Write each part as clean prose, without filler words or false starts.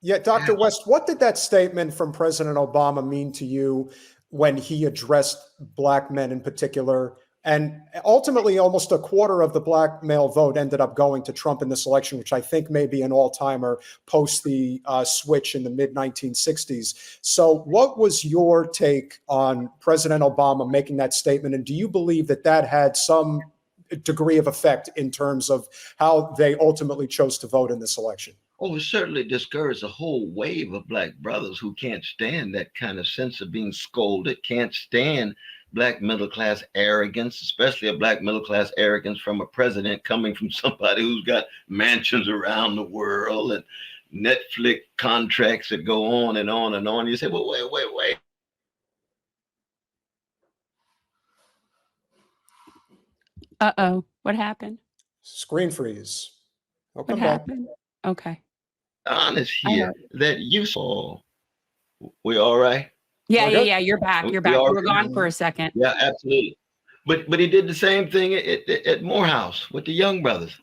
Yeah, Dr. West, what did that statement from President Obama mean to you when he addressed black men in particular? And ultimately, almost a quarter of the black male vote ended up going to Trump in this election, which I think may be an all-timer post the switch in the mid-1960s. So what was your take on President Obama making that statement? And do you believe that that had some degree of effect in terms of how they ultimately chose to vote in this election? Oh, it certainly discouraged a whole wave of black brothers who can't stand that kind of sense of being scolded, can't stand black middle class arrogance, especially a black middle class arrogance from a president coming from somebody who's got mansions around the world and Netflix contracts that go on and on and on. You say, well, wait. Uh-oh, what happened? Screen freeze. What happened? Okay. Honest here that you saw. We all right? Yeah. You're back. You're back. You were gone for a second. Yeah, absolutely. But he did the same thing at Morehouse with the young brothers.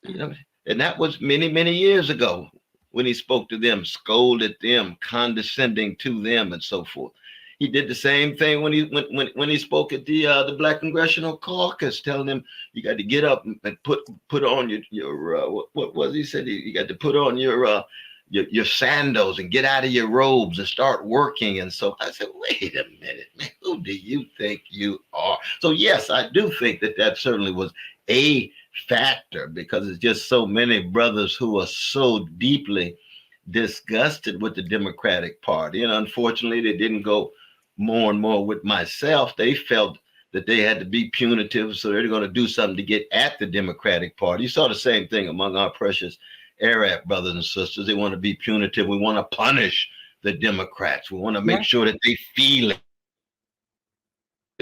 You know, and that was many years ago when he spoke to them, scolded them, condescending to them, and so forth. He did the same thing when he spoke at the Black Congressional Caucus, telling them you got to get up and put on your what was he said? You got to put on your sandals and get out of your robes and start working. And so I said, wait a minute, man, who do you think you are? So yes, I do think that certainly was a factor, because it's just so many brothers who are so deeply disgusted with the Democratic Party. And unfortunately, they didn't go more and more with myself. They felt that they had to be punitive, so they're going to do something to get at the Democratic Party. You saw the same thing among our precious Arab brothers and sisters. They want to be punitive. We want to punish the Democrats. We want to make sure that they feel it.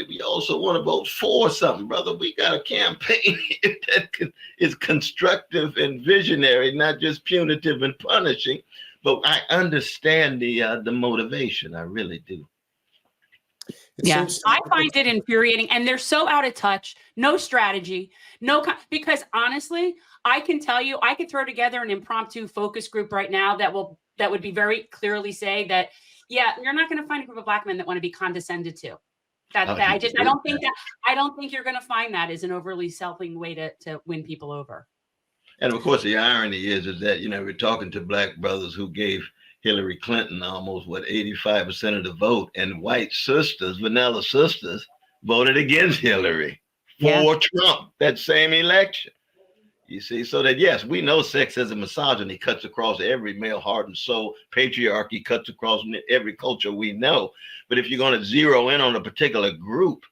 We also want to vote for something, brother. We got a campaign that is constructive and visionary, not just punitive and punishing. But I understand the motivation. I really do. I find it infuriating, and they're so out of touch. No strategy, because honestly, I can tell you, I could throw together an impromptu focus group right now that would be very clearly say that, yeah, you're not going to find a group of black men that want to be condescended to. I don't think you're going to find that as an overly selling way to win people over. And of course, the irony is that, we're talking to black brothers who gave Hillary Clinton almost 85% of the vote, and white sisters, vanilla sisters, voted against Hillary for Trump that same election. You see, so that yes, we know sexism, misogyny cuts across every male heart and soul. Patriarchy cuts across every culture we know. But if you're going to zero in on a particular group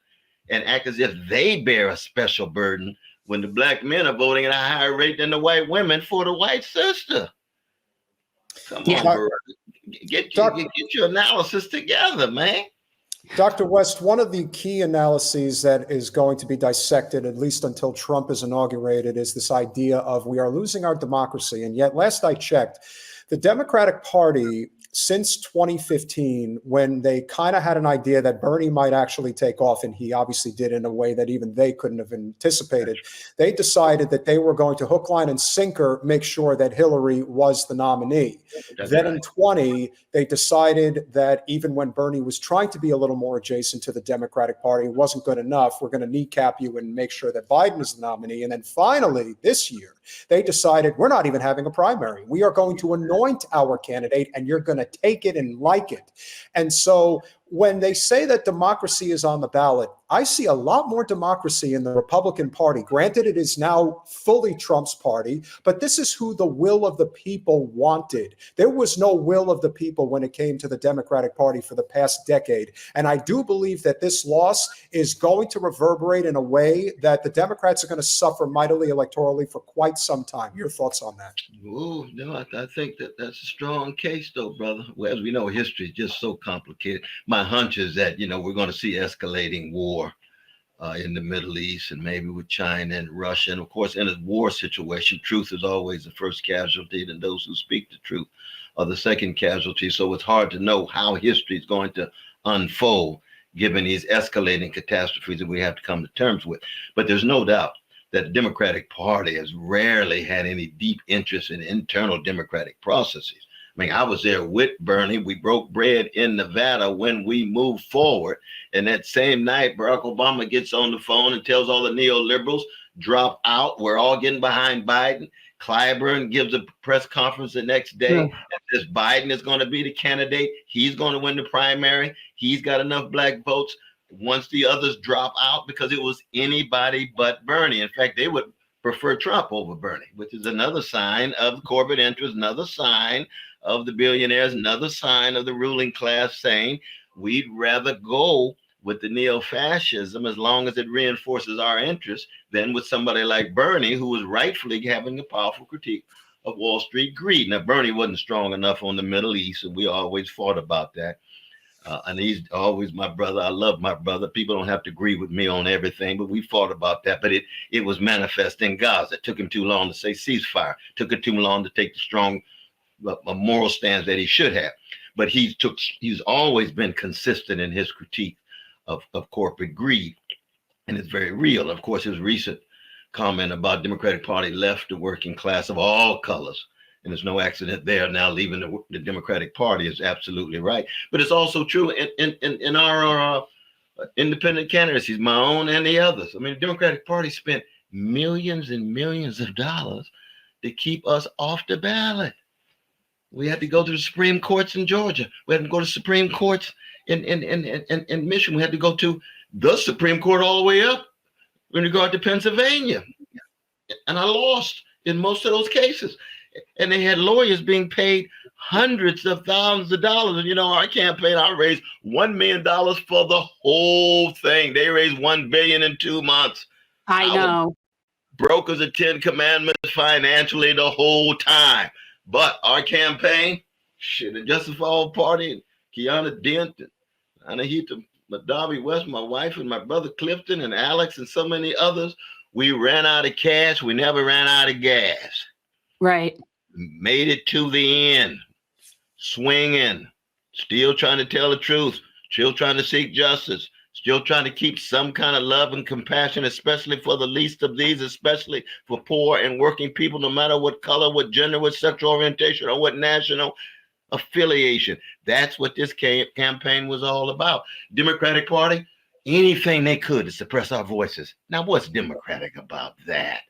and act as if they bear a special burden, when the black men are voting at a higher rate than the white women for the white sister. Come on, bro. Get your analysis together, man. Dr. West, one of the key analyses that is going to be dissected, at least until Trump is inaugurated, is this idea of we are losing our democracy. And yet, last I checked, the Democratic Party, since 2015, when they kind of had an idea that Bernie might actually take off, and he obviously did in a way that even they couldn't have anticipated, they decided that they were going to hook, line, and sinker make sure that Hillary was the nominee. Then in 20, they decided that even when Bernie was trying to be a little more adjacent to the Democratic Party, it wasn't good enough. We're going to kneecap you and make sure that Biden is the nominee. And then finally, this year, they decided we're not even having a primary. We are going to anoint our candidate, and you're going to take it and like it. And so when they say that democracy is on the ballot, I see a lot more democracy in the Republican Party. Granted, it is now fully Trump's party, but this is who the will of the people wanted. There was no will of the people when it came to the Democratic Party for the past decade. And I do believe that this loss is going to reverberate in a way that the Democrats are going to suffer mightily electorally for quite some time. Your thoughts on that? Oh, no, I think that's a strong case, though, brother. Well, as we know, history is just so complicated. My hunch is that, we're going to see escalating war in the Middle East, and maybe with China and Russia. And of course, in a war situation, truth is always the first casualty, and those who speak the truth are the second casualty. So it's hard to know how history is going to unfold given these escalating catastrophes that we have to come to terms with. But there's no doubt that the Democratic Party has rarely had any deep interest in internal democratic processes. mean, I was there with Bernie. We broke bread in Nevada when we moved forward. And that same night, Barack Obama gets on the phone and tells all the neoliberals, drop out. We're all getting behind Biden. Clyburn gives a press conference the next day and says Biden is going to be the candidate. He's going to win the primary. He's got enough black votes. Once the others drop out, because it was anybody but Bernie. In fact, they would prefer Trump over Bernie, which is another sign of corporate interest, another sign of the billionaires, another sign of the ruling class saying we'd rather go with the neo-fascism as long as it reinforces our interests than with somebody like Bernie, who was rightfully having a powerful critique of Wall Street greed. Now, Bernie wasn't strong enough on the Middle East, and we always fought about that. And he's always my brother. I love my brother. People don't have to agree with me on everything, but we fought about that. But it was manifest in Gaza. It took him too long to say ceasefire. It took him too long to take the strong moral stance that he should have. But he's always been consistent in his critique of corporate greed. And it's very real. Of course, his recent comment about Democratic Party left the working class of all colors. And there's no accident there. Now leaving the Democratic Party is absolutely right. But it's also true in our independent candidacies, my own and the others. I mean, the Democratic Party spent millions and millions of dollars to keep us off the ballot. We had to go to the Supreme Courts in Georgia. We had to go to Supreme Courts in Michigan. We had to go to the Supreme Court all the way up in regard to Pennsylvania. And I lost in most of those cases. And they had lawyers being paid hundreds of thousands of dollars. And, you know, our campaign, I raised $1 million for the whole thing. They raised $1 billion in 2 months. I know. Broke as the 10 Commandments financially the whole time. But our campaign, the Justice for All Party, Kiana Dent, and Anahita Madawi West, my wife, and my brother Clifton, and Alex, and so many others, we ran out of cash. We never ran out of gas. Right. Made it to the end, swinging, still trying to tell the truth, still trying to seek justice, still trying to keep some kind of love and compassion, especially for the least of these, especially for poor and working people, no matter what color, what gender, what sexual orientation, or what national affiliation. That's what this campaign was all about. Democratic Party, anything they could to suppress our voices. Now, what's democratic about that?